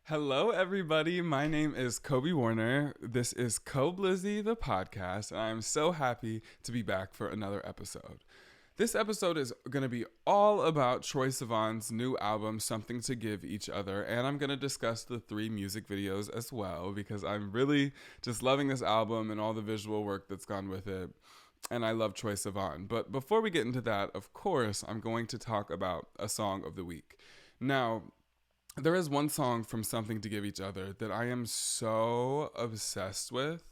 Hello, everybody. My name is Kobe Warner. This is Koblizzy, the podcast, and I'm so happy to be back for another episode. This episode is going to be all about Troye Sivan's new album, Something to Give Each Other, and I'm going to discuss the 3 music videos as well because I'm really just loving this album and all the visual work that's gone with it, and I love Troye Sivan. But before we get into that, of course, I'm going to talk about a song of the week. Now, there is one song from Something to Give Each Other that I am so obsessed with,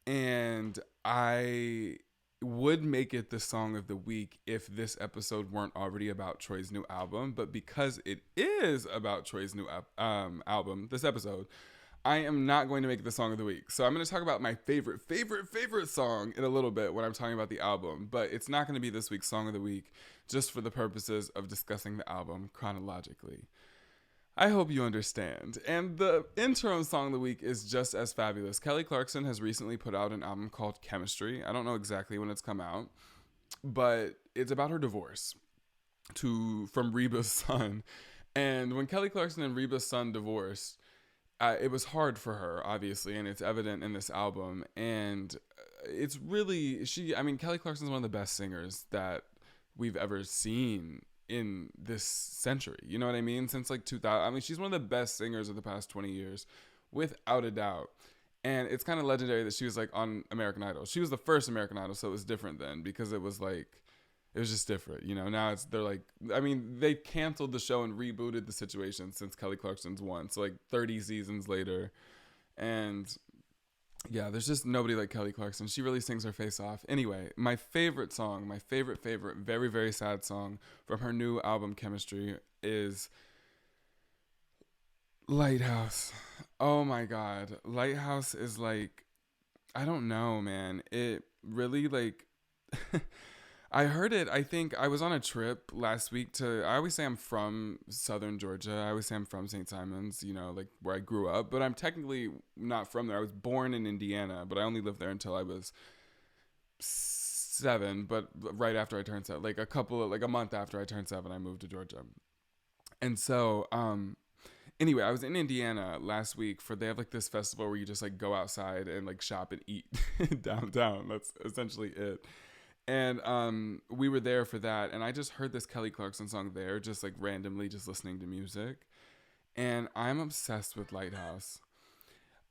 and I would make it the song of the week if this episode weren't already about Troye's new album. But because it is about Troye's new album, this episode, I am not going to make it the song of the week. So I'm going to talk about my favorite song in a little bit when I'm talking about the album. But it's not going to be this week's song of the week, just for the purposes of discussing the album chronologically. I hope you understand. And the interim song of the week is just as fabulous. Kelly Clarkson has recently put out an album called Chemistry. I don't know exactly when it's come out, but it's about her divorce from Reba's son. And when Kelly Clarkson and Reba's son divorced, it was hard for her, obviously, and it's evident in this album. And it's really, Kelly Clarkson's one of the best singers that we've ever seen in this century, you know what I mean? Since like 2000, she's one of the best singers of the past 20 years, without a doubt. And it's kind of legendary that she was like on American Idol. She was the first American Idol, so it was different then because it was just different, you know. Now they canceled the show and rebooted the situation since Kelly Clarkson's won. So like 30 seasons later, and yeah, there's just nobody like Kelly Clarkson. She really sings her face off. Anyway, my favorite song, my favorite, very, very sad song from her new album, Chemistry, is Lighthouse. Oh my God. Lighthouse is like, I don't know, man. It really I heard it. I think I was on a trip last week I always say I'm from Southern Georgia. I always say I'm from St. Simons, you know, like where I grew up, but I'm technically not from there. I was born in Indiana, but I only lived there until I was 7, but right after I turned 7, like a month after I turned 7, I moved to Georgia. And so, anyway, I was in Indiana last week they have like this festival where you just like go outside and like shop and eat downtown. That's essentially it. And we were there for that, and I just heard this Kelly Clarkson song there, just like randomly, just listening to music. And I'm obsessed with Lighthouse.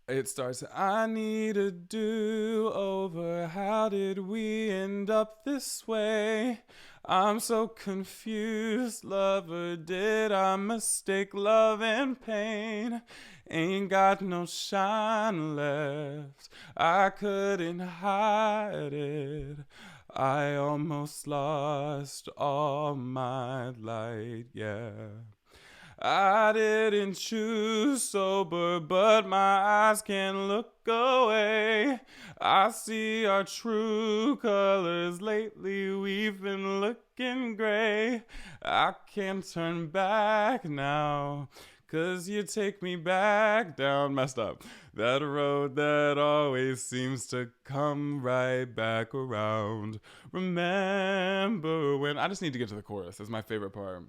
It starts, I need a do-over, how did we end up this way? I'm so confused, lover, did I mistake love and pain? Ain't got no shine left, I couldn't hide it. I almost lost all my light, yeah. I didn't choose sober, but my eyes can't look away. I see our true colors lately, we've been looking gray. I can't turn back now, 'cause you take me back down, messed up, that road that always seems to come right back around. Remember when, I just need to get to the chorus, it's my favorite part.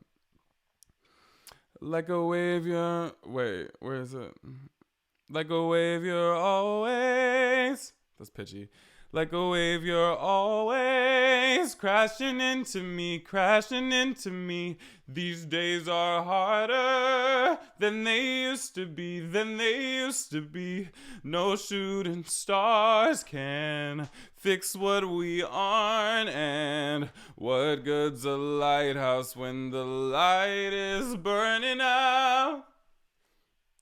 Like a wave you're, wait, where is it? Like a wave you're always, that's pitchy. Like a wave you're always crashing into me. These days are harder than they used to be. No shooting stars can fix what we aren't, and what good's a lighthouse when the light is burning out?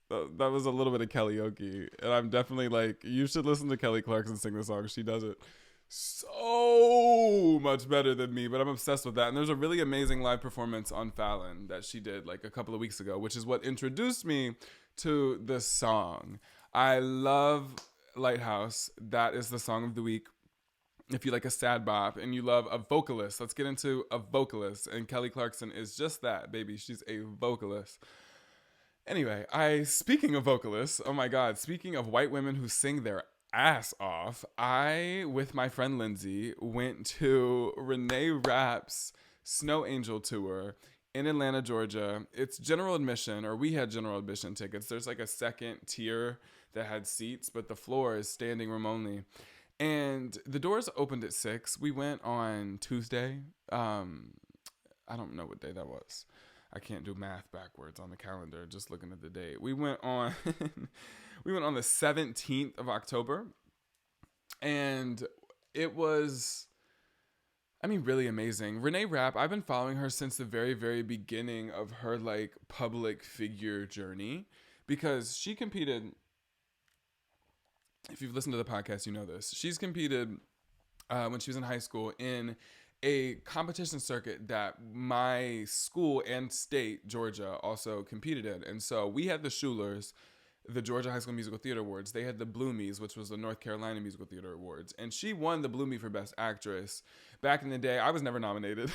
That was a little bit of karaoke, and I'm definitely like, you should listen to Kelly Clarkson sing the song. She does it so much better than me, but I'm obsessed with that. And there's a really amazing live performance on Fallon that she did like a couple of weeks ago, which is what introduced me to this song. I love Lighthouse. That is the song of the week. If you like a sad bop and you love a vocalist, let's get into a vocalist. And Kelly Clarkson is just that, baby. She's a vocalist. Anyway, speaking of vocalists, oh my God, speaking of white women who sing their ass off, I, with my friend Lindsay, went to Reneé Rapp's Snow Angel tour in Atlanta, Georgia. It's general admission, or we had general admission tickets. There's like a second tier that had seats, but the floor is standing room only. And the doors opened at 6. We went on Tuesday. I don't know what day that was. I can't do math backwards on the calendar, just looking at the date. We went on we went on the 17th of October. And it was, I mean, really amazing. Reneé Rapp, I've been following her since the very, very beginning of her like public figure journey, because she competed. If you've listened to the podcast, you know this. She's competed when she was in high school in a competition circuit that my school and state, Georgia, also competed in. And so we had the Schulers, the Georgia High School Musical Theater Awards. They had the Bloomies, which was the North Carolina Musical Theater Awards. And she won the Bloomie for Best Actress. Back in the day, I was never nominated,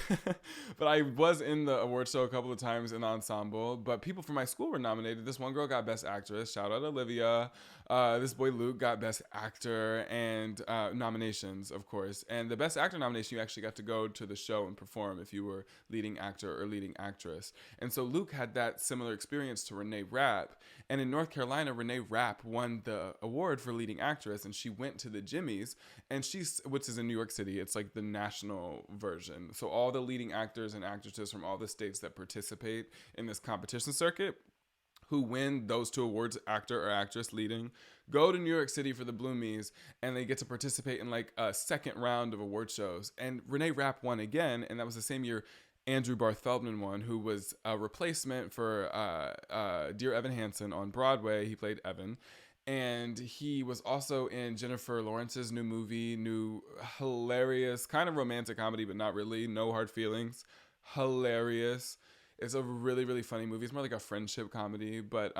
but I was in the award show a couple of times in the ensemble. But people from my school were nominated. This one girl got Best Actress. Shout out Olivia. This boy Luke got Best Actor and nominations, of course. And the Best Actor nomination, you actually got to go to the show and perform if you were leading actor or leading actress. And so Luke had that similar experience to Reneé Rapp. And in North Carolina, Reneé Rapp won the award for leading actress, and she went to the Jimmys, and which is in New York City. It's like the national version. So all the leading actors and actresses from all the states that participate in this competition circuit, who win those two awards, actor or actress leading, go to New York City for the Bloomies, and they get to participate in like a second round of award shows. And Reneé Rapp won again, and that was the same year Andrew Barth Feldman won, who was a replacement for Dear Evan Hansen on Broadway. He played Evan. And he was also in Jennifer Lawrence's new hilarious, kind of romantic comedy, but not really. No Hard Feelings. Hilarious. It's a really, really funny movie. It's more like a friendship comedy. But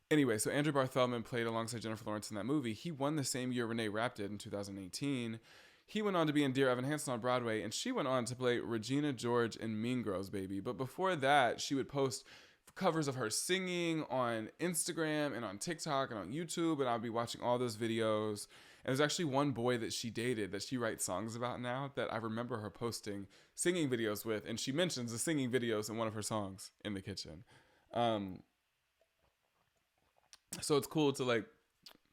anyway, so Andrew Barth Feldman played alongside Jennifer Lawrence in that movie. He won the same year Reneé Rapp did in 2018. He went on to be in Dear Evan Hansen on Broadway, and she went on to play Regina George in Mean Girls, Baby. But before that, she would post covers of her singing on Instagram and on TikTok and on YouTube, and I'll be watching all those videos. And there's actually one boy that she dated that she writes songs about now that I remember her posting singing videos with, and she mentions the singing videos in one of her songs in the kitchen. So it's cool to like,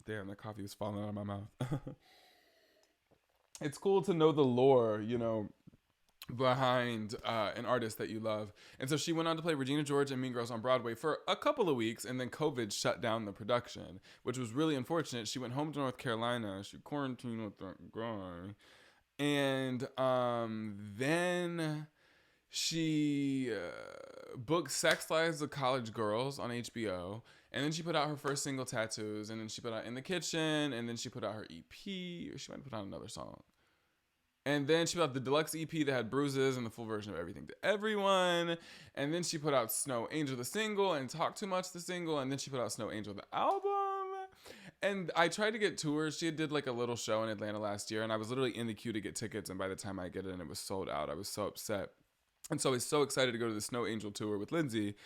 damn, that coffee was falling out of my mouth. It's cool to know the lore, you know, behind an artist that you love. And so she went on to play Regina George and Mean Girls on Broadway for a couple of weeks, and then COVID shut down the production, which was really unfortunate. She went home to North Carolina. She quarantined with that guy. And then she booked Sex Lives of College Girls on HBO. And then she put out her first single, Tattoos. And then she put out In the Kitchen. And then she put out her EP. Or she might have put out another song. And then she put out the deluxe EP that had Bruises and the full version of Everything to Everyone. And then she put out Snow Angel the single and Talk Too Much the single. And then she put out Snow Angel the album. And I tried to get tours. She did like a little show in Atlanta last year. And I was literally in the queue to get tickets. And by the time I get it, it was sold out. I was so upset. And so I was so excited to go to the Snow Angel tour with Lindsay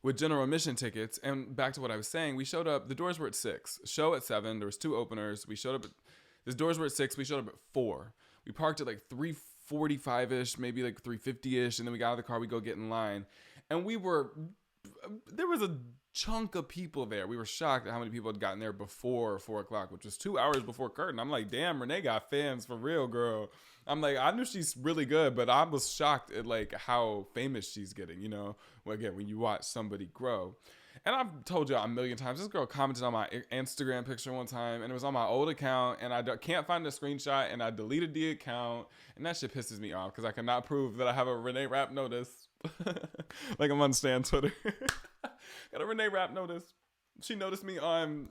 with general admission tickets. And back to what I was saying, we showed up. The doors were at 6. Show at 7. There was 2 openers. We showed up. The doors were at 6. We showed up at 4. We parked at like 3:45-ish, maybe like 3:50-ish, and then we got out of the car, we go get in line. And there was a chunk of people there. We were shocked at how many people had gotten there before 4 o'clock, which was 2 hours before curtain. I'm like, damn, Reneé got fans for real, girl. I'm like, I knew she's really good, but I was shocked at like how famous she's getting, you know, again, when you watch somebody grow. And I've told you a million times, this girl commented on my Instagram picture one time, and it was on my old account, and I can't find the screenshot, and I deleted the account, and that shit pisses me off, because I cannot prove that I have a Reneé Rapp notice. Like I'm on Stan Twitter. Got a Reneé Rapp notice. She noticed me on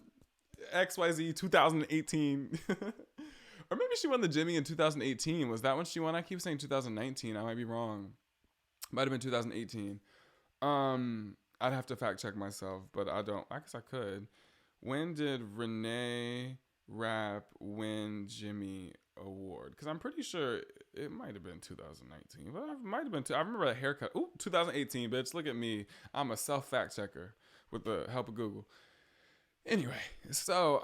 XYZ 2018. Or maybe she won the Jimmy in 2018. Was that when she won? I keep saying 2019. I might be wrong. Might have been 2018. I'd have to fact check myself, but I guess I could. When did Reneé Rapp win Jimmy Award? Because I'm pretty sure it might have been 2019, but it might have been. I remember that haircut. Ooh, 2018, bitch. Look at me. I'm a self fact checker with the help of Google. Anyway, so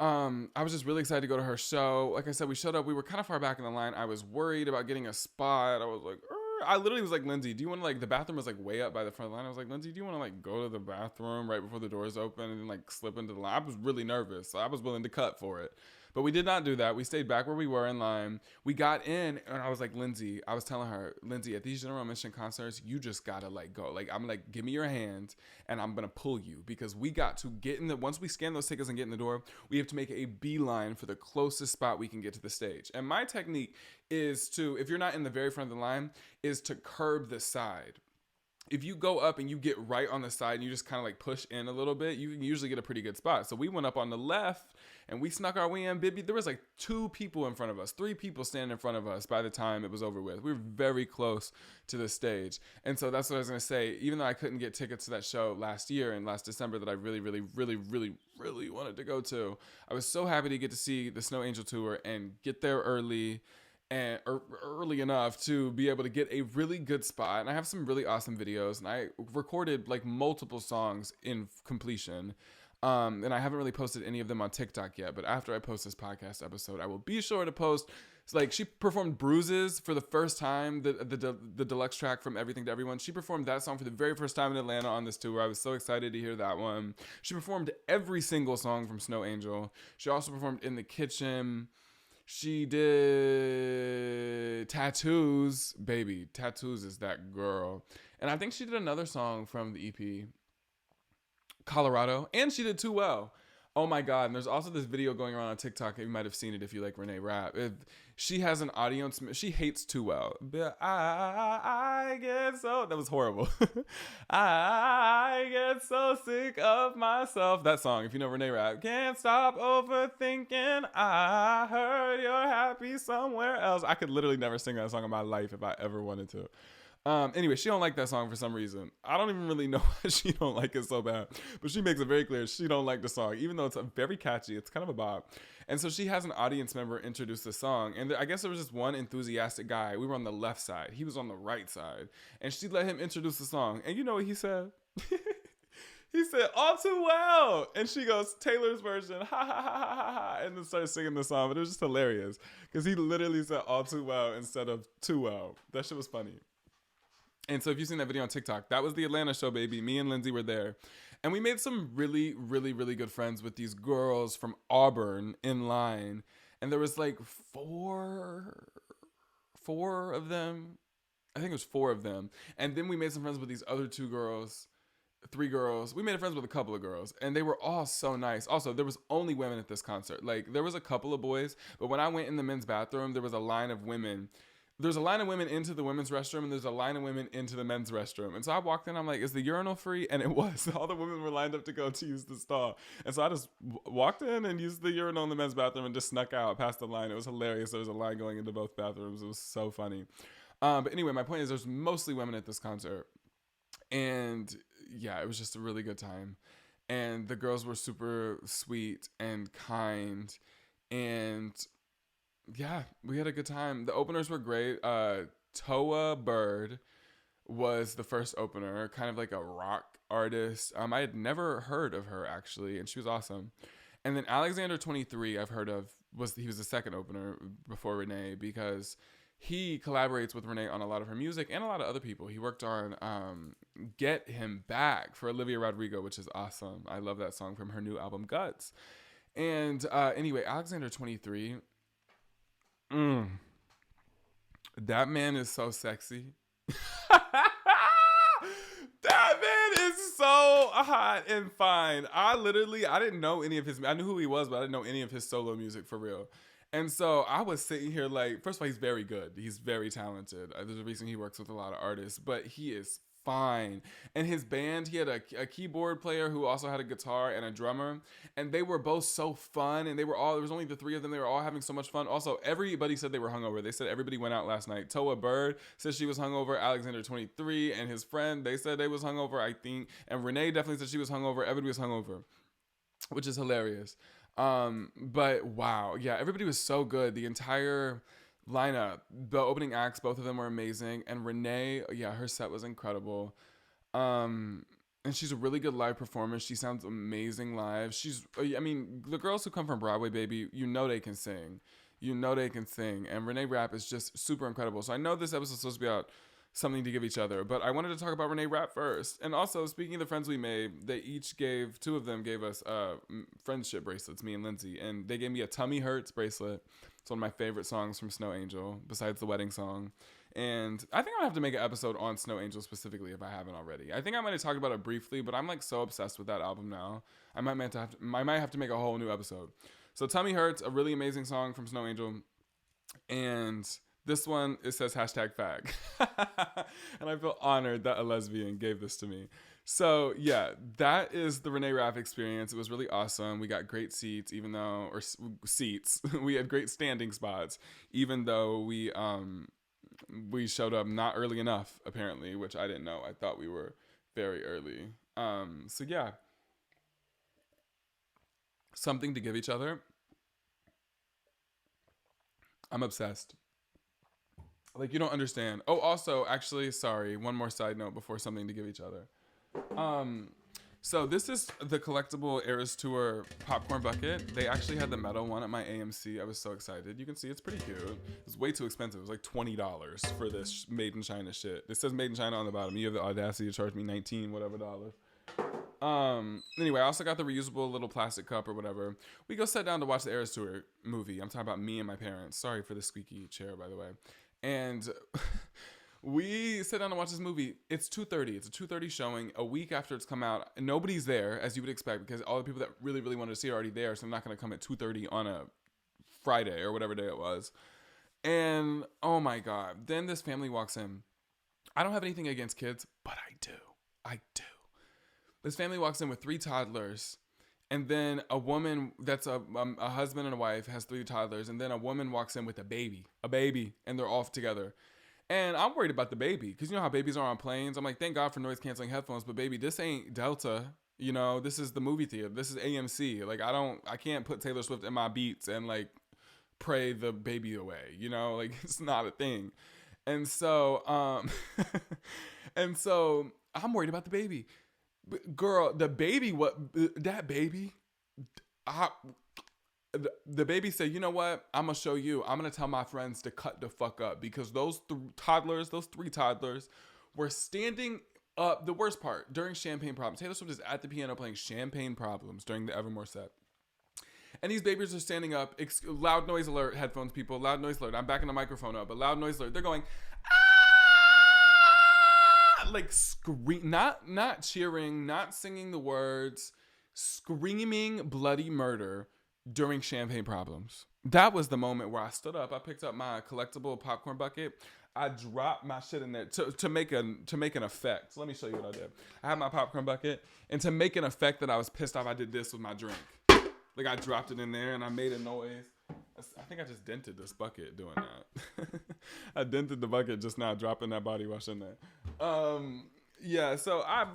I was just really excited to go to her show. Like I said, we showed up. We were kind of far back in the line. I was worried about getting a spot. I was like, I literally was like, Lindsay, do you want to like, the bathroom was like way up by the front line. I was like, Lindsay, do you want to like go to the bathroom right before the doors open and then like slip into the line? I was really nervous. So I was willing to cut for it. But we did not do that. We stayed back where we were in line. We got in and I was like, Lindsay, I was telling her, Lindsay, at these General Admission concerts, you just gotta like go. Like, I'm like, give me your hand and I'm gonna pull you, because we got to get in the, once we scan those tickets and get in the door, we have to make a beeline for the closest spot we can get to the stage. And my technique is to, if you're not in the very front of the line, is to curb the side. If you go up and you get right on the side and you just kind of like push in a little bit, you can usually get a pretty good spot. So we went up on the left and we snuck our way in. Bibby, there was like 2 people in front of us, 3 people standing in front of us by the time it was over with. We were very close to the stage. And so that's what I was going to say. Even though I couldn't get tickets to that show last year and last December that I really wanted to go to, I was so happy to get to see the Snow Angel tour and get there early enough to be able to get a really good spot. And I have some really awesome videos, and I recorded like multiple songs in completion. And I haven't really posted any of them on TikTok yet, but after I post this podcast episode, I will be sure to post. Like, she performed Bruises for the first time, the deluxe track from Everything to Everyone. She performed that song for the very first time in Atlanta on this tour. I was so excited to hear that one. She performed every single song from Snow Angel. She also performed In the Kitchen. She did Tattoos. Baby, Tattoos is that girl. And I think she did another song from the EP, Colorado. And she did Too Well. Oh my God. And there's also this video going around on TikTok. You might have seen it if you like Reneé Rapp. She has an audience. She hates Too Well. But I get so... That was horrible. I get so sick of myself. That song, if you know Reneé Rapp. Can't stop overthinking. I heard you're happy somewhere else. I could literally never sing that song in my life if I ever wanted to. Anyway, she don't like that song for some reason. I don't even really know why she don't like it so bad, but she makes it very clear she don't like the song, even though it's very catchy. It's kind of a bop. And so she has an audience member introduce the song. And I guess there was just one enthusiastic guy. We were on the left side. He was on the right side. And she let him introduce the song. And you know what he said? He said, "All Too Well." And she goes, "Taylor's version, ha ha ha ha ha ha," and then started singing the song. But it was just hilarious because he literally said "All Too Well" instead of "Too Well." That shit was funny. And so if you've seen that video on TikTok, that was the Atlanta show, baby. Me and Lindsay were there. And we made some really good friends with these girls from Auburn in line. And there was like four of them. I think it was 4 of them. And then we made some friends with these other 3 girls. We made friends with a couple of girls. And they were all so nice. Also, there was only women at this concert. Like, there was a couple of boys. But when I went in the men's bathroom, there was a line of women. There's a line of women into the women's restroom, and there's a line of women into the men's restroom. And so I walked in, I'm like, is the urinal free? And it was. All the women were lined up to go to use the stall. And so I just walked in and used the urinal in the men's bathroom and just snuck out past the line. It was hilarious. There was a line going into both bathrooms. It was so funny. But anyway, my point is there's mostly women at this concert. And yeah, it was just a really good time. And the girls were super sweet and kind. And yeah, we had a good time. The openers were great. Toa Bird was the first opener, kind of like a rock artist. I had never heard of her actually, and she was awesome. And then Alexander 23, I've heard of, he was the second opener before Reneé, because he collaborates with Reneé on a lot of her music and a lot of other people. He worked on Get Him Back for Olivia Rodrigo, which is awesome. I love that song from her new album Guts. And anyway, Alexander 23. That man is so sexy. That man is so hot and fine. I didn't know any of his, I knew who he was, but I didn't know any of his solo music for real. And so I was sitting here like, first of all, he's very good. He's very talented. There's a reason he works with a lot of artists, but he is fine. And his band, he had a keyboard player who also had a guitar and a drummer, and they were both so fun. And there was only the 3 of them. They were all having so much fun. Also, everybody said they were hungover. They said everybody went out last night. Toa Bird said she was hungover. Alexander 23 and his friend, they said they was hungover, I think. And Reneé definitely said she was hungover. Everybody was hungover, which is hilarious. But wow, yeah, everybody was so good. The entire lineup, the opening acts, both of them were amazing. And Reneé, yeah, her set was incredible. And she's a really good live performer. She sounds amazing live. The girls who come from Broadway, baby, you know they can sing. And Reneé Rapp is just super incredible. So I know this episode is supposed to be something to give each other. But I wanted to talk about Reneé Rapp first. And also, speaking of the friends we made, they each gave, two of them gave us friendship bracelets, me and Lindsay. And they gave me a Tummy Hurts bracelet. It's one of my favorite songs from Snow Angel, besides the wedding song. And I think I'll have to make an episode on Snow Angel specifically if I haven't already. I think I might have talked about it briefly, but I'm like so obsessed with that album now. I might have to make a whole new episode. So Tummy Hurts, a really amazing song from Snow Angel. And this one, it says #fag. And I feel honored that a lesbian gave this to me. So yeah, that is the Reneé Rapp experience. It was really awesome. We got great seats, seats. We had great standing spots, even though we showed up not early enough, apparently, which I didn't know. I thought we were very early. So yeah, something to give each other. I'm obsessed. Like, you don't understand. Oh, also, actually, sorry, one more side note before something to give each other. So this is the collectible Eras Tour popcorn bucket. They actually had the metal one at my AMC. I was so excited. You can see it's pretty cute. It's way too expensive. It was like $20 for this made in China shit. It says made in China on the bottom. You have the audacity to charge me 19 whatever dollars. Anyway, I also got the reusable little plastic cup or whatever. We go sit down to watch the Eras Tour movie. I'm talking about me and my parents. Sorry for the squeaky chair, by the way. And we sit down to watch this movie. It's 2:30. It's a 2:30 showing a week after it's come out. And nobody's there, as you would expect, because all the people that really, really wanted to see it are already there. So I'm not going to come at 2:30 on a Friday or whatever day it was. And oh my God. Then this family walks in. I don't have anything against kids, but I do. This family walks in with 3 toddlers. And then a woman that's a husband and a wife has 3 toddlers. And then a woman walks in with a baby, and they're all together. And I'm worried about the baby because you know how babies are on planes. I'm like, thank God for noise canceling headphones. But baby, this ain't Delta. You know, this is the movie theater. This is AMC. Like, I can't put Taylor Swift in my Beats and like pray the baby away. You know, like it's not a thing. And so, I'm worried about the baby. Girl, the baby, the baby said, you know what? I'm going to show you. I'm going to tell my friends to cut the fuck up because those 3 toddlers were standing up. The worst part, during Champagne Problems. Taylor Swift is at the piano playing Champagne Problems during the Evermore set. And these babies are standing up. Loud noise alert, headphones people. Loud noise alert. I'm backing the microphone up, but loud noise alert. They're going, like scream, not cheering, not singing the words, screaming bloody murder during Champagne Problems. That was the moment where I stood up. I picked up my collectible popcorn bucket. I dropped my shit in there to make an effect. So let me show you what I did. I had my popcorn bucket, and to make an effect that I was pissed off, I did this with my drink. Like I dropped it in there, and I made a noise. I think I just dented this bucket doing that. I dented the bucket just now, dropping that body wash in there. Yeah, so I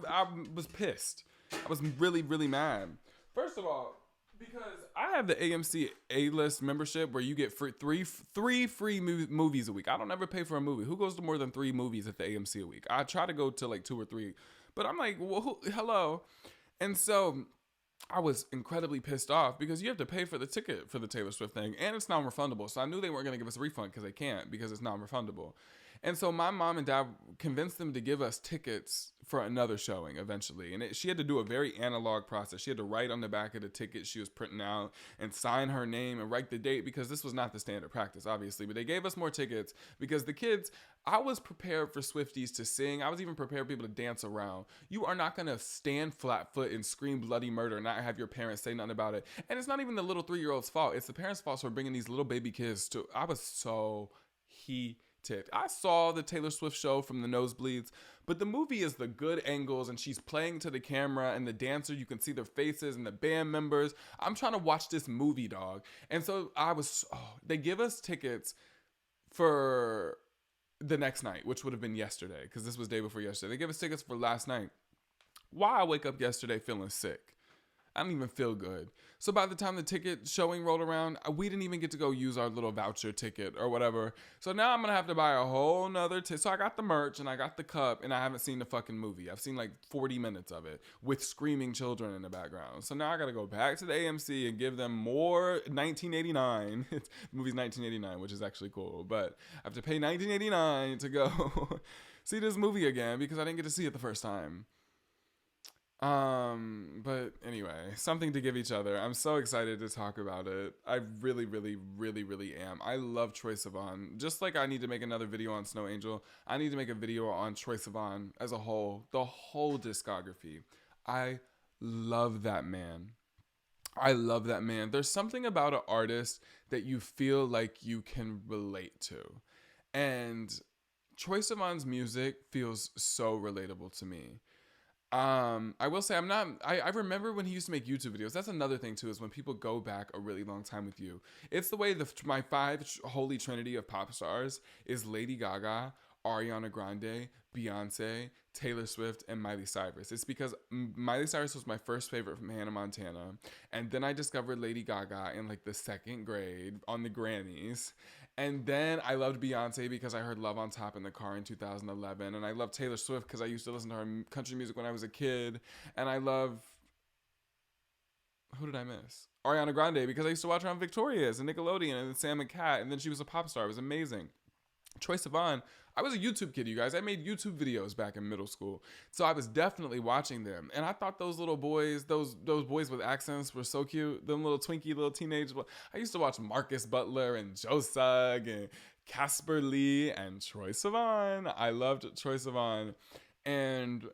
was pissed. I was really, really mad. First of all, because I have the AMC A-list membership where you get three free movies a week. I don't ever pay for a movie. Who goes to more than 3 movies at the AMC a week? I try to go to like 2 or 3, but I'm like, well, hello. And so I was incredibly pissed off because you have to pay for the ticket for the Taylor Swift thing, and it's non-refundable. So I knew they weren't going to give us a refund because they can't, because it's non-refundable. And so my mom and dad convinced them to give us tickets for another showing eventually. And she had to do a very analog process. She had to write on the back of the ticket she was printing out and sign her name and write the date, because this was not the standard practice, obviously. But they gave us more tickets because the kids, I was prepared for Swifties to sing. I was even prepared for people to dance around. You are not going to stand flat foot and scream bloody murder and not have your parents say nothing about it. And it's not even the little 3-year-old's fault. It's the parents' fault for bringing these little baby kids to. I was so heated. I saw the Taylor Swift show from the nosebleeds, but the movie is the good angles, and she's playing to the camera, and the dancer, you can see their faces, and the band members. I'm trying to watch this movie, dog. And so they give us tickets for the next night, which would have been yesterday, because this was day before yesterday. They gave us tickets for last night. Why I wake up yesterday feeling sick? I don't even feel good. So by the time the ticket showing rolled around, we didn't even get to go use our little voucher ticket or whatever. So now I'm going to have to buy a whole nother ticket. So I got the merch and I got the cup, and I haven't seen the fucking movie. I've seen like 40 minutes of it with screaming children in the background. So now I got to go back to the AMC and give them more 1989. The movie's 1989, which is actually cool. But I have to pay $19.89 to go see this movie again because I didn't get to see it the first time. But anyway, something to give each other. I'm so excited to talk about it. I really, really, really, really am. I love Troye Sivan. Just like I need to make another video on Snow Angel, I need to make a video on Troye Sivan as a whole, the whole discography. I love that man. I love that man. There's something about an artist that you feel like you can relate to. And Troye Sivan's music feels so relatable to me. I will say I remember when he used to make YouTube videos. That's another thing too, is when people go back a really long time with you. It's the way my holy trinity of pop stars is Lady Gaga, Ariana Grande, Beyonce, Taylor Swift, and Miley Cyrus. It's because Miley Cyrus was my first favorite from Hannah Montana. And then I discovered Lady Gaga in like the second grade on the Grammys. And then I loved Beyonce because I heard Love on Top in the car in 2011. And I love Taylor Swift because I used to listen to her country music when I was a kid. And I love... Who did I miss? Ariana Grande, because I used to watch her on Victorious and Nickelodeon and Sam and Cat. And then she was a pop star. It was amazing. Troye Sivan, I was a YouTube kid, you guys. I made YouTube videos back in middle school. So I was definitely watching them. And I thought those little boys, those boys with accents were so cute. Them little twinky little teenage boys. I used to watch Marcus Butler and Joe Sugg and Casper Lee and Troye Sivan. I loved Troye Sivan. And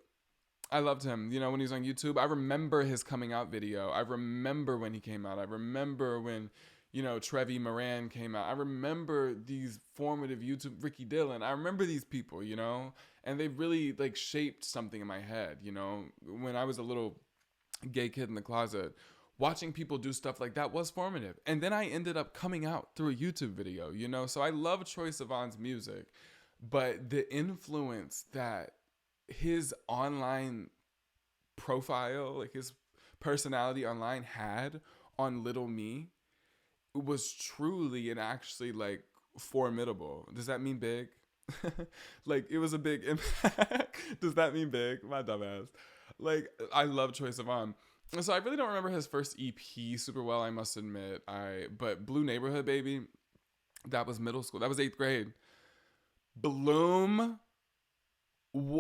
I loved him, you know, when he was on YouTube. I remember his coming out video. I remember when he came out. I remember when... you know, Trevi Moran came out. I remember these formative YouTube, Ricky Dillon. I remember these people, you know, and they really like shaped something in my head, you know, when I was a little gay kid in the closet. Watching people do stuff like that was formative. And then I ended up coming out through a YouTube video, you know, so I love Troye Sivan's music, but the influence that his online profile, like his personality online had on little me, was truly and actually like formidable. Does that mean big? Like it was a big impact. Does that mean big? My dumb ass. Like I love Troye Sivan. So I really don't remember his first EP super well, I must admit. But Blue Neighborhood Baby, that was middle school. That was 8th grade. Bloom,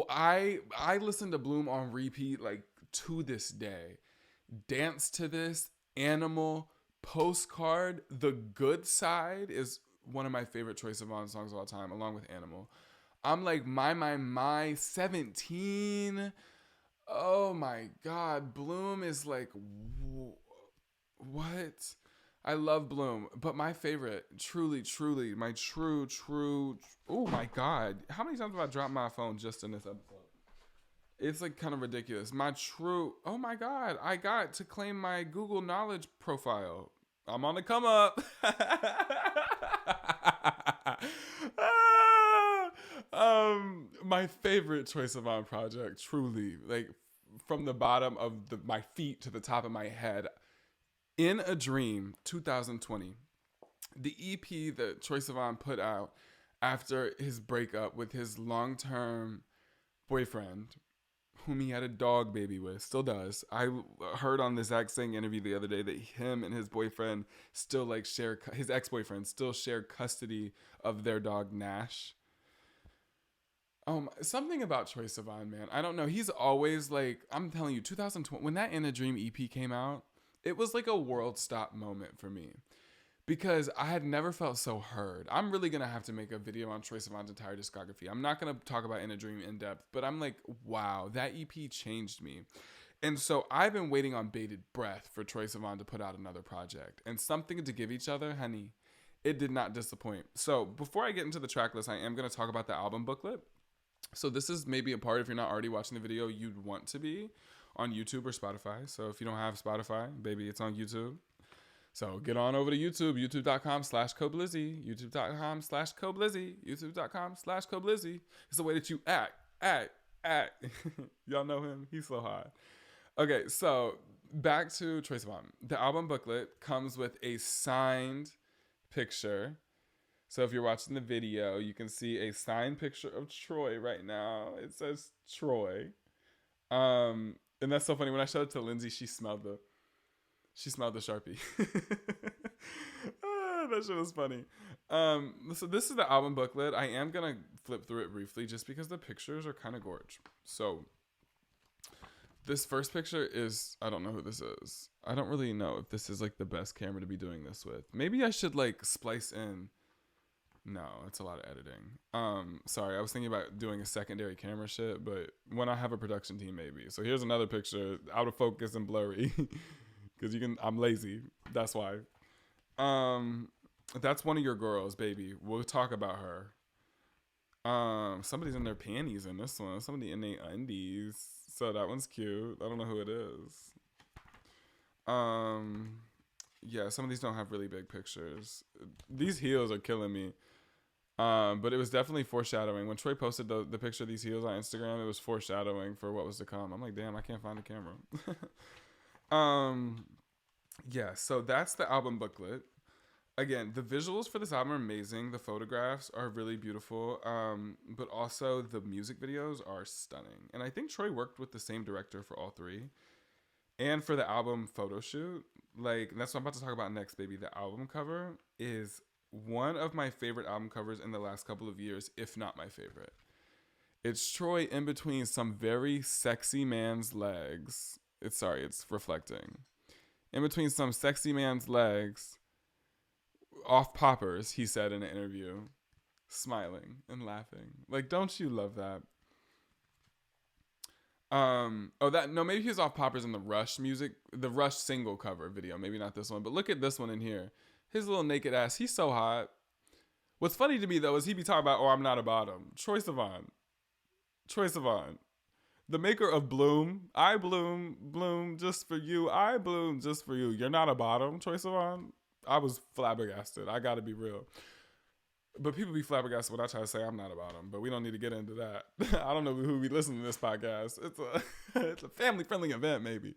I listened to Bloom on repeat like to this day. Dance to This, Animal, Postcard, The Good Side is one of my favorite Troye Sivan songs of all time, along with Animal. I'm like, my 17. Oh my God. Bloom is like, what? I love Bloom, but my favorite, truly, my true, oh my God. How many times have I dropped my phone just in this episode? It's like kind of ridiculous. Oh my God, I got to claim my Google Knowledge profile. I'm on the come up. My favorite Troye Sivan project, truly, like from the bottom of my feet to the top of my head. In a Dream, 2020. The EP that Troye Sivan put out after his breakup with his long-term boyfriend, whom he had a dog baby with, still does. I heard on the Zach Sang interview the other day that him and his boyfriend still like his ex-boyfriend still share custody of their dog Nash. Something about Troye Sivan, man. I don't know. He's always like, I'm telling you, 2020, when that In a Dream EP came out, it was like a world stop moment for me. Because I had never felt so heard. I'm really going to have to make a video on Troye Sivan's entire discography. I'm not going to talk about In a Dream in depth, but I'm like, wow, that EP changed me. And so I've been waiting on bated breath for Troye Sivan to put out another project. And Something to Give Each Other, honey, it did not disappoint. So before I get into the track list, I am going to talk about the album booklet. So this is maybe a part, if you're not already watching the video, you'd want to be on YouTube or Spotify. So if you don't have Spotify, baby, it's on YouTube. So get on over to YouTube, youtube.com/koblizzy, youtube.com/koblizzy, youtube.com/koblizzy. It's the way that you act. Y'all know him? He's so hot. Okay, so back to Troye Sivan. The album booklet comes with a signed picture. So if you're watching the video, you can see a signed picture of Troye right now. It says Troye. And that's so funny. When I showed it to Lindsay, she smelled the Sharpie. That shit was funny. So this is the album booklet. I am gonna flip through it briefly just because the pictures are kind of gorge. So this first picture is, I don't know who this is. I don't really know if this is like the best camera to be doing this with. Maybe I should like splice in. No, it's a lot of editing. Sorry, I was thinking about doing a secondary camera shit, but when I have a production team, maybe. So here's another picture, out of focus and blurry, because I'm lazy. That's why. That's one of your girls, baby. We'll talk about her. Somebody's in their panties in this one. Somebody in their undies. So that one's cute. I don't know who it is. Yeah, some of these don't have really big pictures. These heels are killing me. But it was definitely foreshadowing. When Troy posted the picture of these heels on Instagram, it was foreshadowing for what was to come. I'm like, damn, I can't find the camera. Yeah, so that's the album booklet. Again, the visuals for this album are amazing. The photographs are really beautiful. But also the music videos are stunning. And I think Troy worked with the same director for all three. And for the album photo shoot, like, that's what I'm about to talk about next, baby. The album cover is one of my favorite album covers in the last couple of years, if not my favorite. It's Troy in between some very sexy man's legs. It's reflecting. In between some sexy man's legs, off poppers, he said in an interview, smiling and laughing. Like, don't you love that? Maybe he was off poppers in the Rush single cover video. Maybe not this one, but look at this one in here. His little naked ass, he's so hot. What's funny to me though is he be talking about, I'm not a bottom. Troye Sivan, the maker of Bloom. I bloom just for you. I bloom just for you. You're not a bottom, Troye Sivan. I was flabbergasted. I gotta be real. But people be flabbergasted when I try to say I'm not about them. But we don't need to get into that. I don't know who be listening to this podcast. It's a family-friendly event, maybe.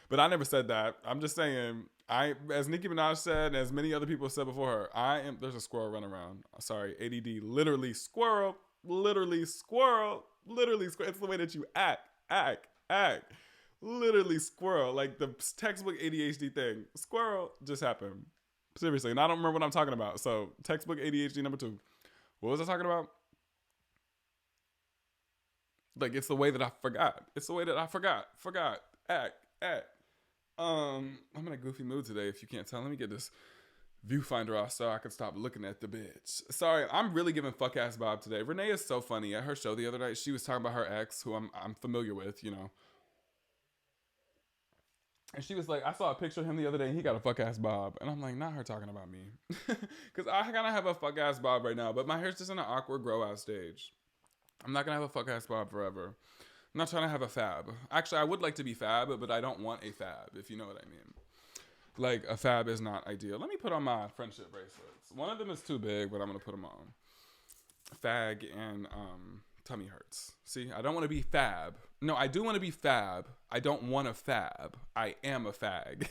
But I never said that. I'm just saying, as Nicki Minaj said, and as many other people said before her, there's a squirrel running around. Sorry, ADD. Literally squirrel. It's the way that you act. Literally squirrel. Like the textbook ADHD thing. Squirrel just happened. Seriously, and I don't remember what I'm talking about. So, textbook ADHD number 2. What was I talking about? Like, it's the way that I forgot. Forgot. Act. I'm in a goofy mood today, if you can't tell. Let me get this viewfinder off so I can stop looking at the bitch. Sorry, I'm really giving fuck ass Bob today. Reneé is so funny. At her show the other night, she was talking about her ex, who I'm familiar with, you know. And she was like, I saw a picture of him the other day and he got a fuck ass bob. And I'm like, not her talking about me. Because I kind of have a fuck ass bob right now, but my hair's just in an awkward grow out stage. I'm not going to have a fuck ass bob forever. I'm not trying to have a fab. Actually, I would like to be fab, but I don't want a fab, if you know what I mean. Like, a fab is not ideal. Let me put on my friendship bracelets. One of them is too big, but I'm going to put them on. Fag and tummy hurts. See, I don't want to be fab. No, I do want to be fab. I don't want to fab. I am a fag.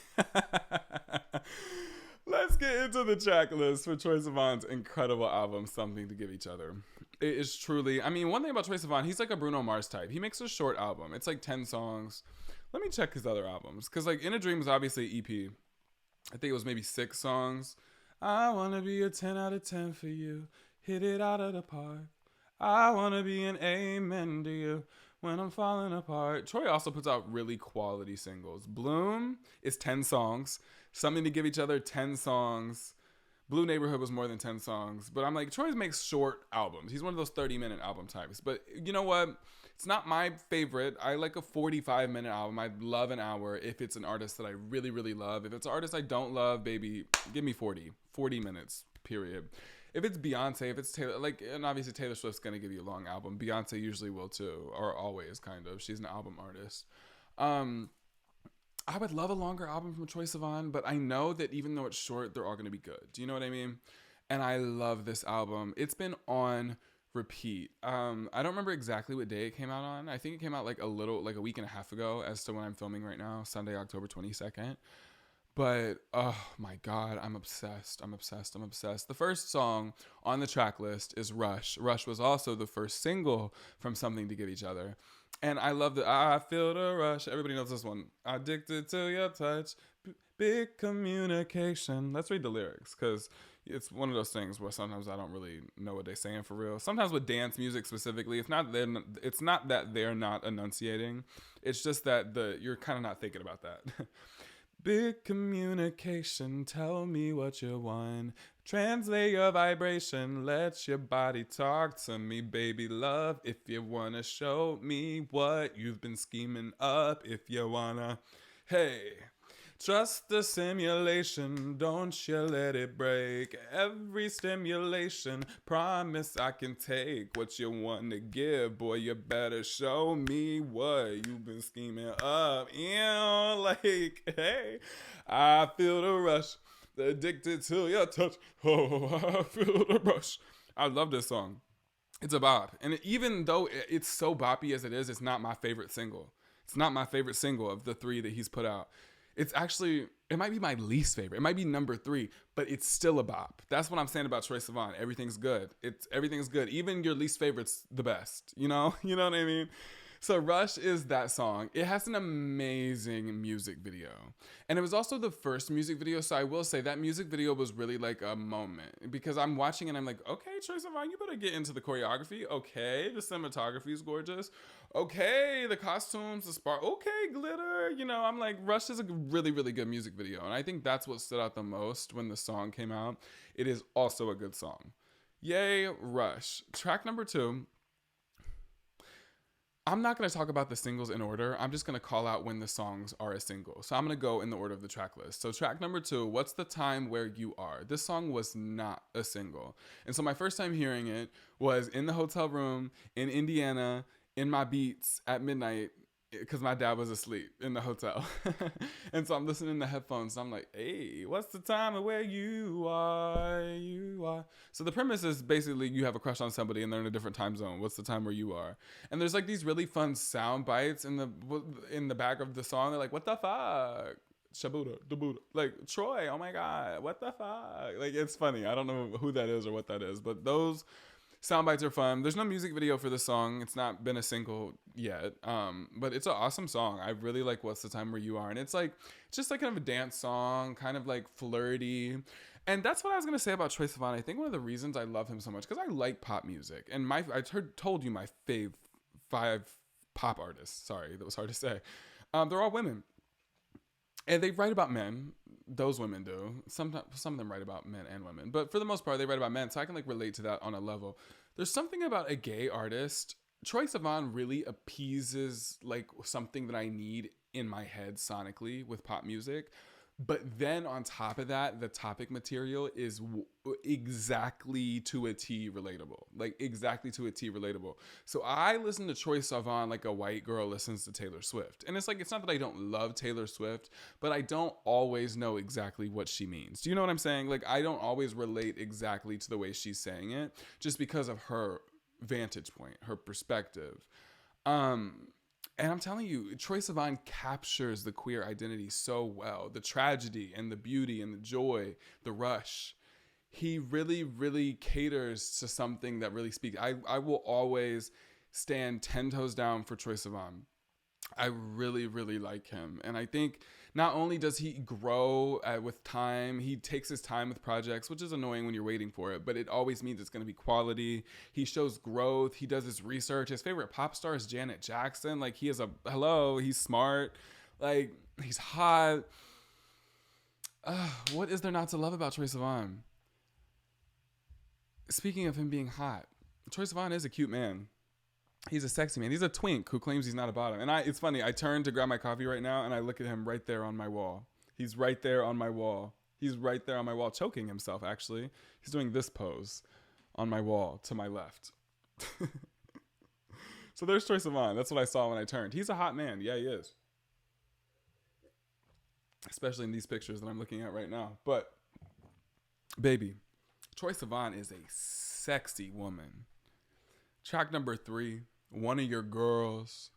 Let's get into the track list for Troye Sivan's incredible album, Something to Give Each Other. It is truly, one thing about Troye Sivan, he's like a Bruno Mars type. He makes a short album. It's like 10 songs. Let me check his other albums. Because like In a Dream is obviously EP. I think it was maybe 6 songs. I want to be a 10 out of 10 for you. Hit it out of the park. I want to be an amen to you when I'm falling apart. Troy also puts out really quality singles. Bloom is 10 songs. Something to Give Each Other, 10 songs. Blue Neighborhood was more than 10 songs. But I'm like, Troy makes short albums. He's one of those 30-minute album types. But you know what? It's not my favorite. I like a 45-minute album. I love an hour if it's an artist that I really, really love. If it's an artist I don't love, baby, give me 40 minutes, period. If it's Beyonce, if it's Taylor, like, and obviously Taylor Swift's going to give you a long album. Beyonce usually will too, or always kind of. She's an album artist. I would love a longer album from Troye Sivan, but I know that even though it's short, they're all going to be good. Do you know what I mean? And I love this album. It's been on repeat. I don't remember exactly what day it came out on. I think it came out like a week and a half ago as to when I'm filming right now, Sunday, October 22nd. But, oh my God, I'm obsessed. The first song on the track list is Rush. Rush was also the first single from Something to Give Each Other. And I love I feel the rush. Everybody knows this one. Addicted to your touch. Big communication. Let's read the lyrics because it's one of those things where sometimes I don't really know what they're saying for real. Sometimes with dance music specifically, it's not that they're not enunciating. It's just that you're kind of not thinking about that. Big communication, tell me what you want. Translate your vibration, let your body talk to me, baby love. If you wanna show me what you've been scheming up, if you wanna, hey. Trust the simulation, don't you let it break. Every stimulation, promise I can take what you want to give. Boy, you better show me what you've been scheming up. Ew, like, hey, I feel the rush, addicted to your touch. Oh, I feel the rush. I love this song. It's a bop. And even though it's so boppy as it is, it's not my favorite single. It's not my favorite single of the 3 that he's put out. It's actually, it might be my least favorite. It might be number 3, but it's still a bop. That's what I'm saying about Troye Sivan. Everything's good. Everything's good. Even your least favorite's the best. You know? You know what I mean? So Rush is that song. It has an amazing music video. And it was also the first music video. So I will say that music video was really like a moment. Because I'm watching and I'm like, okay, Troye Sivan, you better get into the choreography. Okay, the cinematography is gorgeous. Okay, the costumes, the spark. Okay, glitter. You know, I'm like, Rush is a really, really good music video. And I think that's what stood out the most when the song came out. It is also a good song. Yay, Rush. Track number 2. I'm not going to talk about the singles in order. I'm just going to call out when the songs are a single. So I'm going to go in the order of the track list. So track number 2, What's the Time Where You Are? This song was not a single. And so my first time hearing it was in the hotel room in Indiana in my Beats at midnight because my dad was asleep in the hotel. And so I'm listening to headphones. And I'm like, hey, what's the time of where you are? You are. So the premise is basically you have a crush on somebody and they're in a different time zone. What's the time where you are? And there's like these really fun sound bites in the back of the song. They're like, what the fuck? Shabuda, Dabuda. Like, Troye, oh my God, what the fuck? Like, it's funny. I don't know who that is or what that is, but those sound bites are fun. There's no music video for this song. It's not been a single yet. But it's an awesome song. I really like What's the Time Where You Are. And it's like, just like kind of a dance song, kind of like flirty. And that's what I was going to say about Troye Sivan. I think one of the reasons I love him so much, because I like pop music. And told you my 5 pop artists. Sorry, that was hard to say. They're all women. And they write about men. Those women do. Some of them write about men and women. But for the most part, they write about men. So I can like relate to that on a level. There's something about a gay artist. Troye Sivan really appeases like something that I need in my head sonically with pop music. But then on top of that, the topic material is exactly to a T relatable. Like exactly to a T relatable. So I listen to Troye Sivan like a white girl listens to Taylor Swift. And it's like, it's not that I don't love Taylor Swift, but I don't always know exactly what she means. Do you know what I'm saying? Like I don't always relate exactly to the way she's saying it just because of her vantage point, her perspective. And I'm telling you, Troye Sivan captures the queer identity so well. The tragedy and the beauty and the joy, the rush. He really, really caters to something that really speaks. I will always stand 10 toes down for Troye Sivan. I really, really like him. And I think not only does he grow with time, he takes his time with projects, which is annoying when you're waiting for it, but it always means it's going to be quality. He shows growth. He does his research. His favorite pop star is Janet Jackson. Like he's smart. Like he's hot. What is there not to love about Troye Sivan? Speaking of him being hot, Troye Sivan is a cute man. He's a sexy man. He's a twink who claims he's not a bottom. And it's funny. I turn to grab my coffee right now, and I look at him right there on my wall. He's right there on my wall. He's right there on my wall, choking himself, actually. He's doing this pose on my wall to my left. So there's Troye Sivan. That's what I saw when I turned. He's a hot man. Yeah, he is. Especially in these pictures that I'm looking at right now. But, baby, Troye Sivan is a sexy woman. Track number 3, One of Your Girls.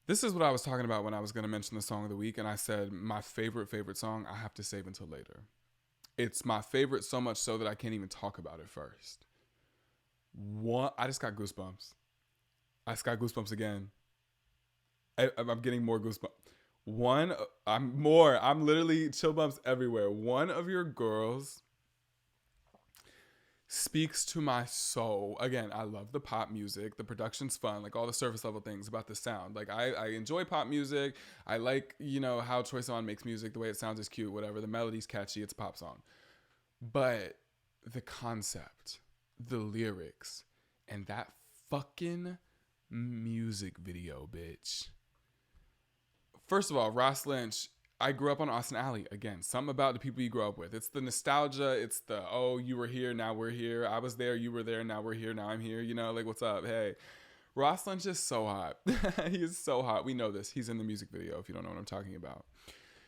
This is what I was talking about when I was going to mention the song of the week, and I said my favorite song I have to save until later. It's my favorite so much so that I can't even talk about it first. I just got goosebumps. I just got goosebumps again. I'm getting more goosebumps. I'm literally chill bumps everywhere. One of your girls speaks to my soul. Again, I love the pop music. The production's fun, like all the surface level things about the sound. Like I enjoy pop music. I like, how Troye Sivan makes music. The way it sounds is cute, whatever. The melody's catchy. It's a pop song. But the concept, the lyrics, and that fucking music video, bitch. First of all, Ross Lynch, I grew up on Austin Alley. Again, something about the people you grow up with. It's the nostalgia. It's the, oh, you were here, now we're here. I was there, you were there, now we're here, now I'm here. Like, what's up? Hey. Ross Lynch is so hot. He is so hot. We know this. He's in the music video, if you don't know what I'm talking about.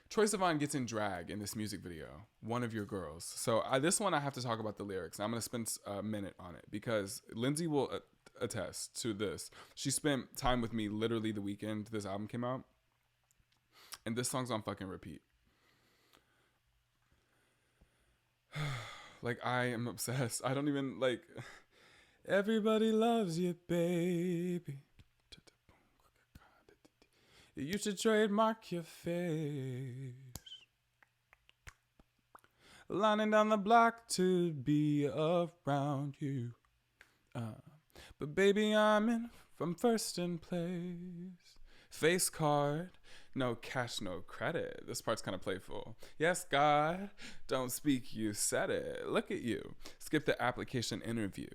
Troye Sivan gets in drag in this music video. One of your girls. So this one, I have to talk about the lyrics. I'm going to spend a minute on it because Lindsay will attest to this. She spent time with me literally the weekend this album came out. And this song's on fucking repeat. Like, I am obsessed. I don't even, like... Everybody loves you, baby. You should trademark your face. Lining down the block to be around you. But baby, I'm in from first in place. Face card. No cash, no credit. This part's kind of playful. Yes, God, don't speak, you said it. Look at you. Skip the application interview.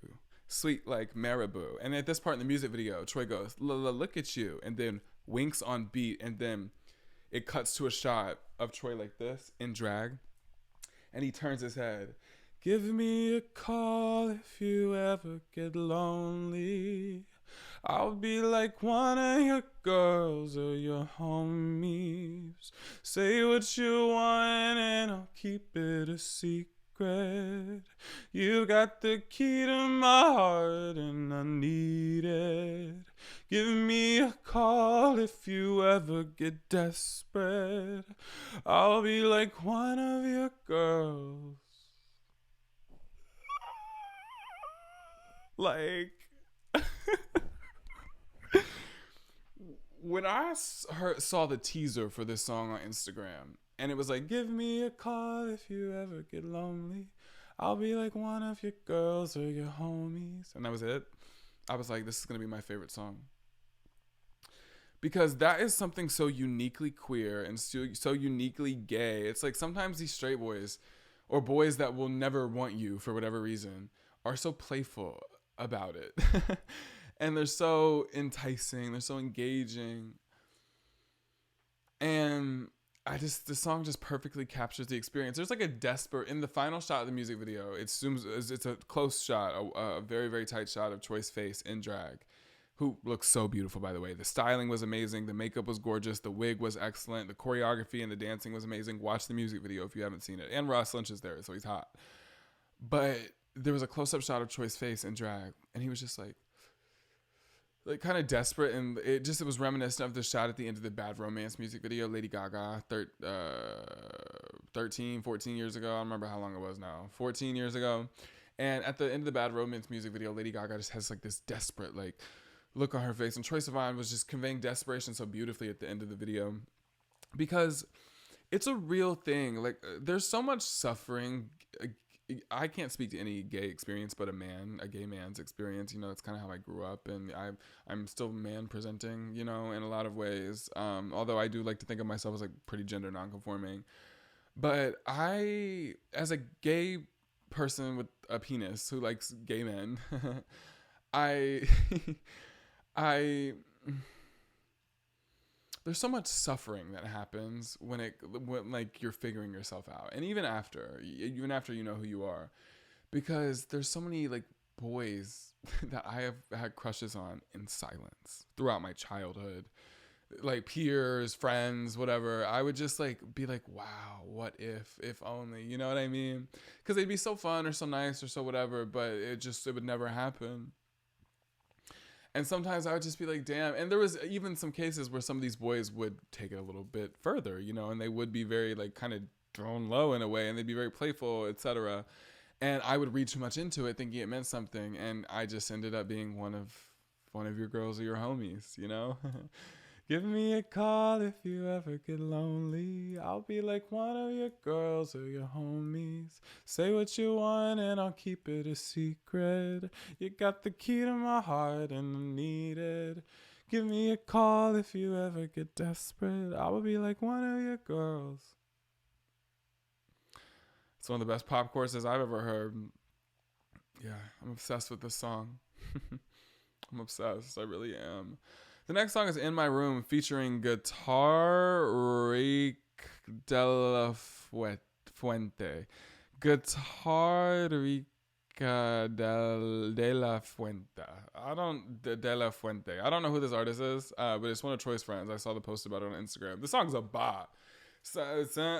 Sweet like Marabou. And at this part in the music video, Troye goes, look at you. And then winks on beat. And then it cuts to a shot of Troye like this in drag. And he turns his head. Give me a call if you ever get lonely. I'll be like one of your girls or your homies. Say what you want and I'll keep it a secret. You got the key to my heart and I need it. Give me a call if you ever get desperate. I'll be like one of your girls. Like... When I saw the teaser for this song on Instagram, and it was like, give me a call if you ever get lonely. I'll be like one of your girls or your homies. And that was it. I was like, this is going to be my favorite song. Because that is something so uniquely queer and so uniquely gay. It's like sometimes these straight boys or boys that will never want you for whatever reason are so playful about it. And they're so enticing. They're so engaging. And the song just perfectly captures the experience. There's like a desperate, in the final shot of the music video, it's a close shot, a very, very tight shot of Troye's face in drag, who looks so beautiful, by the way. The styling was amazing. The makeup was gorgeous. The wig was excellent. The choreography and the dancing was amazing. Watch the music video if you haven't seen it. And Ross Lynch is there, so he's hot. But there was a close-up shot of Troye's face in drag, and he was just like kind of desperate, and it was reminiscent of the shot at the end of the Bad Romance music video, Lady Gaga, 13, 14 years ago. I don't remember how long it was now. 14 years ago. And at the end of the Bad Romance music video, Lady Gaga just has like this desperate like look on her face. And Troye Sivan was just conveying desperation so beautifully at the end of the video. Because it's a real thing. Like, there's so much suffering. I can't speak to any gay experience, but a gay man's experience. That's kind of how I grew up, and I'm still man presenting, in a lot of ways. Although I do like to think of myself as like pretty gender nonconforming, but as a gay person with a penis who likes gay men, I there's so much suffering that happens when like you're figuring yourself out, and even after you know who you are, because there's so many like boys that I have had crushes on in silence throughout my childhood, like peers, friends, whatever. I would just like be like, wow, what if only, you know what I mean? Because they'd be so fun or so nice or so whatever, but it would never happen. And sometimes I would just be like, damn. And there was even some cases where some of these boys would take it a little bit further, and they would be very like kind of thrown low in a way, and they'd be very playful, etc. And I would read too much into it thinking it meant something. And I just ended up being one of your girls or your homies, Give me a call if you ever get lonely. I'll be like one of your girls or your homies. Say what you want and I'll keep it a secret. You got the key to my heart and I need it. Give me a call if you ever get desperate. I will be like one of your girls. It's one of the best pop choruses I've ever heard. Yeah, I'm obsessed with this song. I'm obsessed. I really am. The next song is In My Room featuring Guitarrica de la Fuente. Guitarrica de la Fuente. De la Fuente. I don't know who this artist is, but it's one of Troy's friends. I saw the post about it on Instagram. The song's a bop. So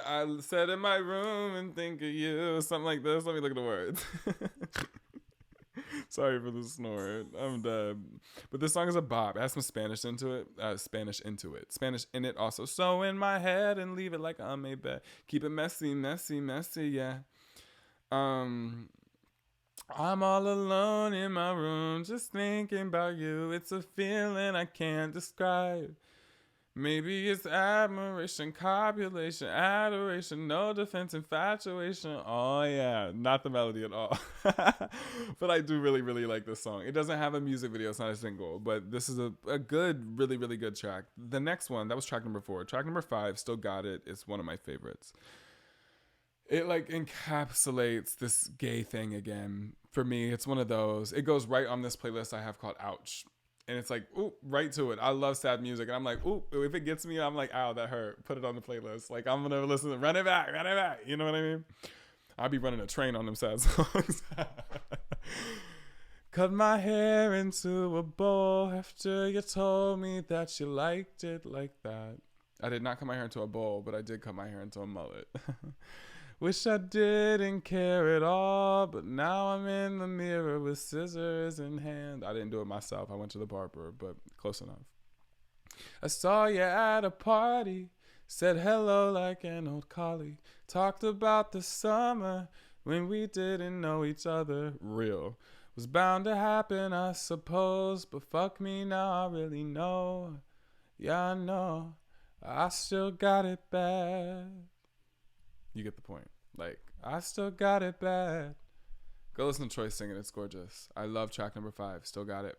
I sat in my room and think of you. Something like this. Let me look at the words. Sorry for the snort. I'm dead. But this song is a bop. It has some Spanish into it. Spanish in it also. So in my head and leave it like I made bed. Keep it messy, messy, messy, yeah. I'm all alone in my room, just thinking about you. It's a feeling I can't describe. Maybe it's admiration, copulation, adoration, no defense, infatuation. Oh, yeah. Not the melody at all. But I do really, really like this song. It doesn't have a music video. It's not a single. But this is a good, really, really good track. The next one, that was track number 4. Track number 5, Still Got It, is one of my favorites. It, like, encapsulates this gay thing again. For me, it's one of those. It goes right on this playlist I have called Ouch. And it's like, ooh, right to it. I love sad music. And I'm like, ooh, if it gets me, I'm like, ow, that hurt. Put it on the playlist. Like, I'm going to listen to Run It Back. You know what I mean? I'll be running a train on them sad songs. Cut my hair into a bowl after you told me that you liked it like that. I did not cut my hair into a bowl, but I did cut my hair into a mullet. Wish I didn't care at all, but now I'm in the mirror with scissors in hand. I didn't do it myself. I went to the barber, but close enough. I saw you at a party, said hello like an old collie. Talked about the summer when we didn't know each other. Real. Was bound to happen, I suppose, but fuck me now, I really know. Yeah, I know. I still got it bad. You get the point. Like, I still got it bad. Go listen to Troy singing. It's gorgeous. I love track number 5. Still got it.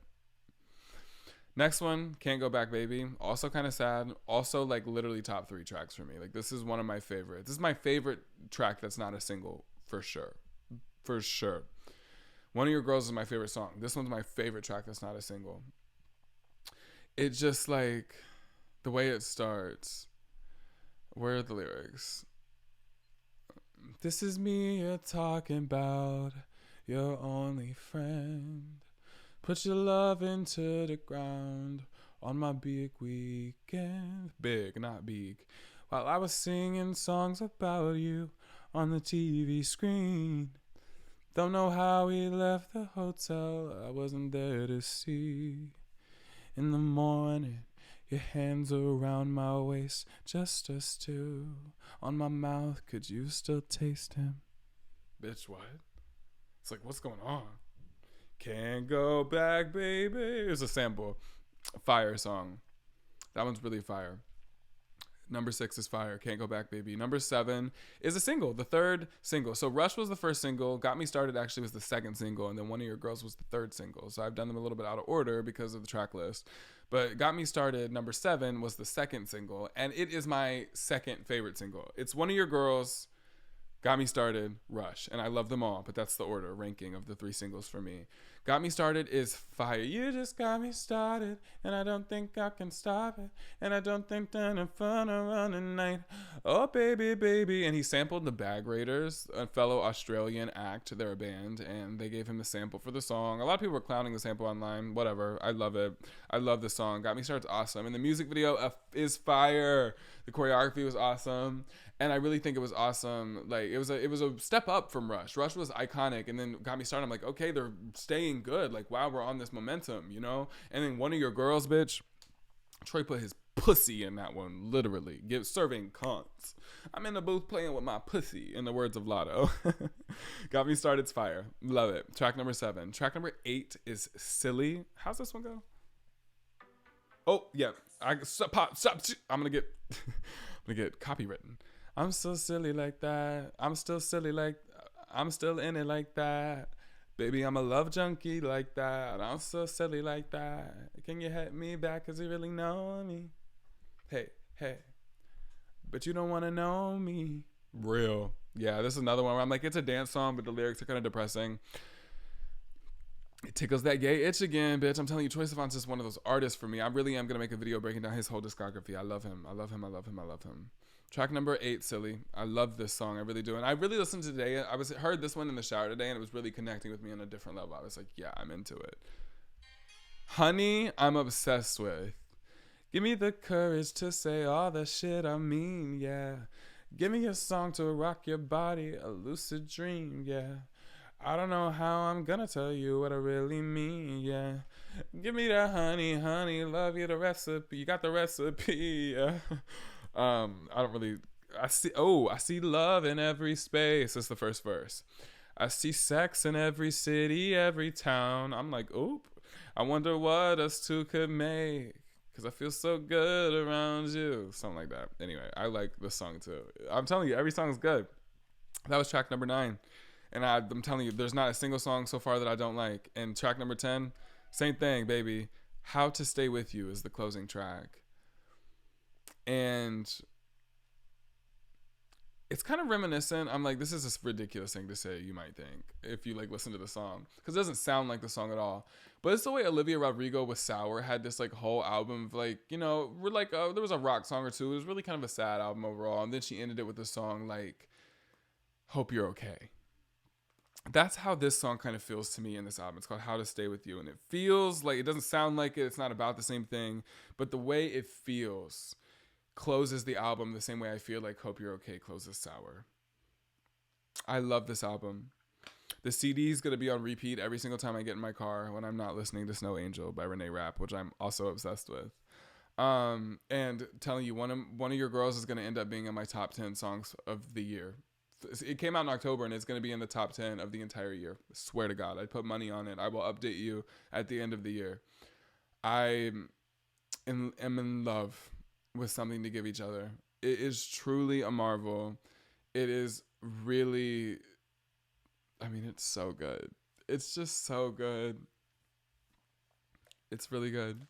Next one, Can't Go Back, Baby. Also kind of sad. Also, like, literally top 3 tracks for me. Like, this is one of my favorites. This is my favorite track that's not a single, for sure. For sure. One of Your Girls is my favorite song. This one's my favorite track that's not a single. It just, like, the way it starts. Where are the lyrics? This is me you're talking about, your only friend. Put your love into the ground on my big weekend. Big, not big. While I was singing songs about you on the TV screen. Don't know how we left the hotel, I wasn't there to see. In the morning, your hands around my waist, just us two. On my mouth, could you still taste him? Bitch, what? It's like, what's going on? Can't go back, baby. It's a sample. Fire song. That one's really fire. Number 6 is fire. Can't Go Back, Baby. Number 7 is a single, the third single. So Rush was the first single. Got Me Started actually was the second single. And then One of Your Girls was the third single. So I've done them a little bit out of order because of the track list. But Got Me Started, number 7, was the second single. And it is my second favorite single. It's One of Your Girls, Got Me Started, Rush. And I love them all, but that's the order ranking of the 3 singles for me. Got Me Started is fire. You just got me started, and I don't think I can stop it. And I don't think that I'm fun around the night. Oh, baby, baby. And he sampled the Bag Raiders, a fellow Australian act. They're a band, and they gave him the sample for the song. A lot of people were clowning the sample online. Whatever. I love it. I love the song. Got Me Started's awesome. And the music video is fire. The choreography was awesome. And I really think it was awesome. Like, it was a step up from Rush. Rush was iconic, and then Got Me Started. I'm like, okay, they're staying good. Like, wow, we're on this momentum, you know? And then One of Your Girls, bitch. Troy put his pussy in that one, literally. Serving cunts. I'm in the booth playing with my pussy, in the words of Lotto. Got Me Started's fire. Love it. Track number 7. Track number 8 is Silly. How's this one go? Oh, yeah. I'm gonna get copywritten. I'm so silly like that. I'm still silly like I'm still in it like that. Baby, I'm a love junkie like that. I'm so silly like that. Can you hit me back? Cause you really know me. Hey, hey. But you don't want to know me. Real. Yeah, this is another one where I'm like, it's a dance song, but the lyrics are kind of depressing. It tickles that gay itch again, bitch. I'm telling you, Troye Sivan's just one of those artists for me. I really am going to make a video breaking down his whole discography. I love him. I love him. I love him. I love him. Track number 8, Silly. I love this song. I really do. And I really listened to today. Heard this one in the shower today, and it was really connecting with me on a different level. I was like, yeah, I'm into it. Honey, I'm obsessed with. Give me the courage to say all the shit I mean, yeah. Give me a song to rock your body, a lucid dream, yeah. I don't know how I'm gonna tell you what I really mean, yeah. Give me the honey, honey, love you the recipe. You got the recipe, yeah. I see love in every space. That's the first verse. I see sex in every city, every town. I'm like, oop. I wonder what us two could make. Because I feel so good around you. Something like that. Anyway, I like this song too. I'm telling you, every song is good. That was track number 9. And I'm telling you, there's not a single song so far that I don't like. And track number 10, same thing, baby. How to Stay With You is the closing track. And it's kind of reminiscent. I'm like, this is a ridiculous thing to say, you might think, if you like listen to the song, because it doesn't sound like the song at all. But it's the way Olivia Rodrigo with Sour had this like whole album of like, you know, we're like there was a rock song or two. It was really kind of a sad album overall, and then she ended it with a song like Hope You're Okay. That's how this song kind of feels to me in this album. It's called How to Stay With You, and it feels like, it doesn't sound like it. It's not about the same thing, but the way it feels closes the album the same way I feel like Hope You're Okay closes Sour. I love this album. The CD is going to be on repeat every single time I get in my car when I'm not listening to Snow Angel by Reneé Rapp, which I'm also obsessed with. And telling you, one of your girls is going to end up being in my top 10 songs of the year. It came out in October, and it's going to be in the top 10 of the entire year. I swear to God, I put money on it. I will update you at the end of the year. I am in love with Something to Give Each Other. It is truly a marvel. It is really, I mean, it's so good. It's just so good. It's really good.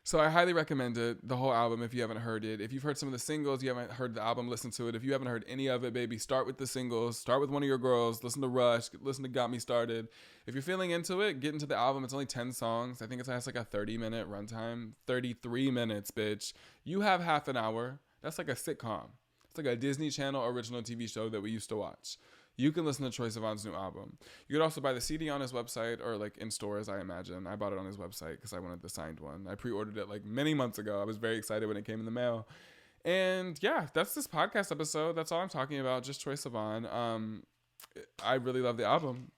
So I highly recommend it, the whole album, if you haven't heard it. If you've heard some of the singles, you haven't heard the album, listen to it. If you haven't heard any of it, baby, start with the singles. Start with One of Your Girls. Listen to Rush. Listen to Got Me Started. If you're feeling into it, get into the album. It's only 10 songs. I think it has like a 30-minute runtime. 33 minutes, bitch. You have half an hour. That's like a sitcom. It's like a Disney Channel original TV show that we used to watch. You can listen to Troye Sivan's new album. You could also buy the CD on his website, or like in stores, I imagine. I bought it on his website because I wanted the signed one. I pre-ordered it like many months ago. I was very excited when it came in the mail. And yeah, that's this podcast episode. That's all I'm talking about, just Troye Sivan. I really love the album.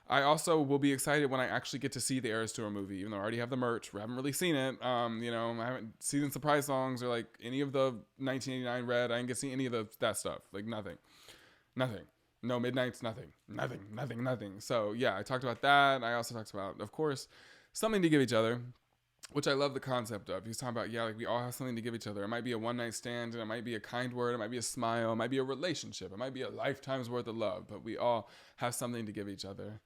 I also will be excited when I actually get to see the Eras Tour movie, even though I already have the merch. We haven't really seen it. You know, I haven't seen the surprise songs or like any of the 1989 Red. I didn't get to see any of that stuff. Like nothing. No Midnights, nothing. So yeah, I talked about that. I also talked about, of course, Something to Give Each Other, which I love the concept of. He's talking about, yeah, like we all have something to give each other. It might be a one-night stand, and it might be a kind word, it might be a smile, it might be a relationship, it might be a lifetime's worth of love, but we all have something to give each other.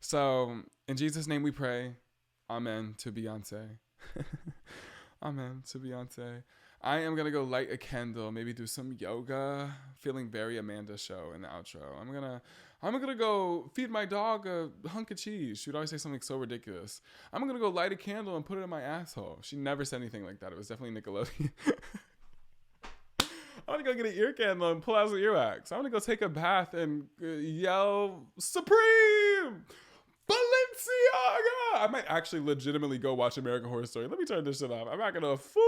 So in Jesus' name we pray. Amen to Beyonce. Amen to Beyonce. I am going to go light a candle, maybe do some yoga, feeling very Amanda Show in the outro. I'm going to go feed my dog a hunk of cheese. She would always say something so ridiculous. I'm going to go light a candle and put it in my asshole. She never said anything like that. It was definitely Nickelodeon. I'm going to go get an ear candle and pull out some earwax. I'm going to go take a bath and yell, Supreme! Balenciaga! I might actually legitimately go watch American Horror Story. Let me turn this shit off. I'm not going to fool.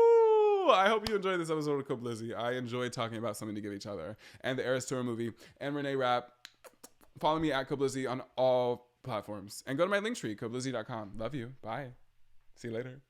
I hope you enjoyed this episode of Koblizzy. I enjoyed talking about Something to Give Each Other and the Eras Tour movie and Reneé Rapp. Follow me at Koblizzy on all platforms. And go to my link tree, koblizzy.com. Love you. Bye. See you later.